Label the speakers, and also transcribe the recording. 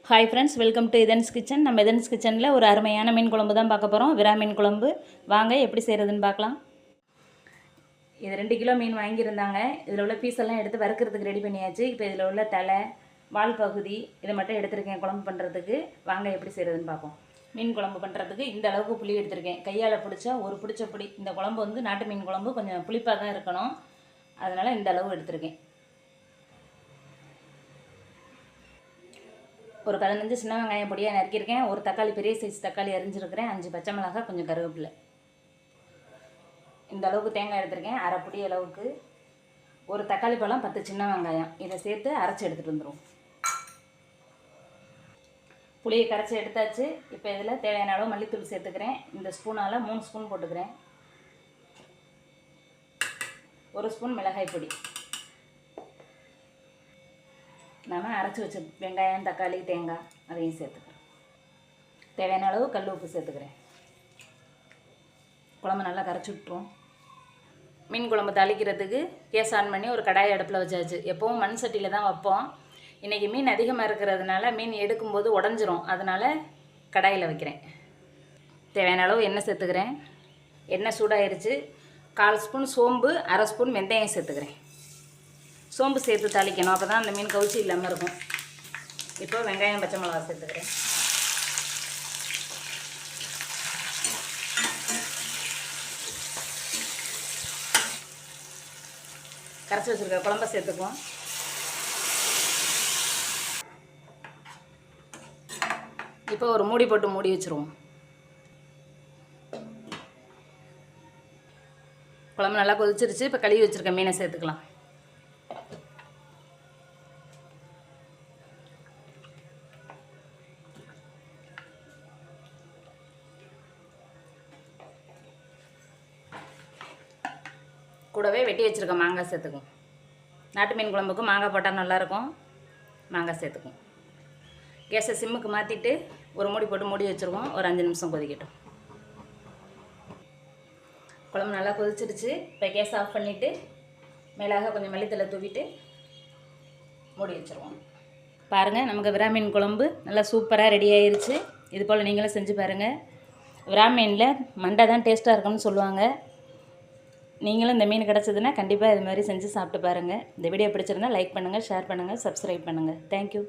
Speaker 1: Hi friends, welcome to இதன்ஸ் kitchen. நம்ம இதன்ஸ் கிச்சனில் ஒரு அருமையான மீன் குழம்பு தான் பார்க்க போகிறோம். விரா மீன் குழம்பு. வாங்க எப்படி செய்கிறதுன்னு பார்க்கலாம். இது 2 கிலோ மீன் வாங்கியிருந்தாங்க. இதில் உள்ள பீஸ் எல்லாம் எடுத்து வறுக்கிறதுக்கு ரெடி பண்ணியாச்சு. இப்போ இதில் உள்ள தலை, வால் பகுதி இதை மட்டும் எடுத்துருக்கேன் குழம்பு பண்ணுறதுக்கு. வாங்க எப்படி செய்கிறதுன்னு பார்ப்போம். மீன் குழம்பு பண்ணுறதுக்கு இந்த அளவுக்கு புளி எடுத்திருக்கேன். கையால் பிடிச்சா ஒரு பிடிச்ச புளி. இந்த குழம்பு வந்து நாட்டு மீன் குழம்பு கொஞ்சம் புளிப்பாக தான் இருக்கணும், அதனால் இந்த அளவு எடுத்திருக்கேன். ஒரு 15 சின்ன வெங்காயம் பொடியாக நறுக்கியிருக்கேன். ஒரு தக்காளி, பெரிய சைஸ் தக்காளி அரிஞ்சிருக்கிறேன். 5 பச்சை மிளகாய், கொஞ்சம் கருவேப்பிலை. இந்த அளவுக்கு தேங்காய் எடுத்திருக்கேன், அரை புடி அளவுக்கு. ஒரு தக்காளி பழம், 10 சின்ன வெங்காயம். இதை சேர்த்து அரைச்சி எடுத்துகிட்டு வந்துடும். புளியை கரைச்சி எடுத்தாச்சு. இப்போ இதில் தேவையான அளவு மல்லித்தூள் சேர்த்துக்கிறேன். இந்த ஸ்பூனால் 3 ஸ்பூன் போட்டுக்கிறேன். 1 ஸ்பூன் மிளகாய் பொடி. நாம் அரைச்சி வச்ச வெங்காயம், தக்காளி, தேங்காய் அதையும் சேர்த்துக்கிறேன். தேவையான அளவு கல் உப்பு சேர்த்துக்கிறேன். குழம்பு நல்லா கரைச்சி விட்டுரும். மீன் குழம்பு தாளிக்கிறதுக்கு கேஸ் ஆன் பண்ணி ஒரு கடாய் அடுப்பில் வச்சாச்சு. எப்போவும் மண் சட்டியில் தான் வைப்போம். இன்றைக்கி மீன் அதிகமாக இருக்கிறதுனால மீன் எடுக்கும்போது உடஞ்சிரும், அதனால் கடாயில் வைக்கிறேன். தேவையான அளவு எண்ணெய் சேர்த்துக்கிறேன். எண்ணெய் சூடாயிருச்சு. 1/4 ஸ்பூன் சோம்பு, அரை ஸ்பூன் வெந்தயம் சேர்த்துக்கிறேன். சோம்பு சேர்த்து தாளிக்கணும், அப்போ தான் அந்த மீன் கவுச்சி இல்லாமல் இருக்கும். இப்போ வெங்காயம், பச்சை மிளகா சேர்த்துக்கிறேன். கரைச்சி வச்சுருக்க குழம்ப சேர்த்துக்குவோம். இப்போ ஒரு மூடி போட்டு மூடி வச்சுருவோம். குழம்பு நல்லா கொதிச்சிருச்சு. இப்போ கழுவி வச்சுருக்க மீனை சேர்த்துக்கலாம். கூடவே வெட்டி வச்சுருக்க மாங்காய் சேர்த்துக்கும். நாட்டு மீன் குழம்புக்கு மாங்காய் போட்டால் நல்லாயிருக்கும். மாங்காய் சேர்த்துக்கும். கேஸை சிம்முக்கு மாற்றிட்டு ஒரு மூடி போட்டு மூடி வச்சுருவோம். ஒரு 5 நிமிஷம் கொதிக்கட்டும். குழம்பு நல்லா கொதிச்சிருச்சு. இப்போ கேஸ் ஆஃப் பண்ணிவிட்டு மேலாக கொஞ்சம் மல்லித்தலை தூவிட்டு மூடி வச்சுருவோம். பாருங்கள், நமக்கு விரா மீன் குழம்பு நல்லா சூப்பராக ரெடி ஆயிருச்சு. இது போல் நீங்களும் செஞ்சு பாருங்கள். விரா மீனில் மண்டை தான் டேஸ்ட்டாக இருக்குன்னு சொல்லுவாங்க. நீங்களும் இந்த மீன் கிடச்சதுன்னா கண்டிப்பாக இது மாதிரி செஞ்சு சாப்பிட்டு பாருங்கள். இந்த வீடியோ பிடிச்சிருந்தால் லைக் பண்ணுங்கள், ஷேர் பண்ணுங்கள், சப்ஸ்கிரைப் பண்ணுங்கள். தேங்க்யூ.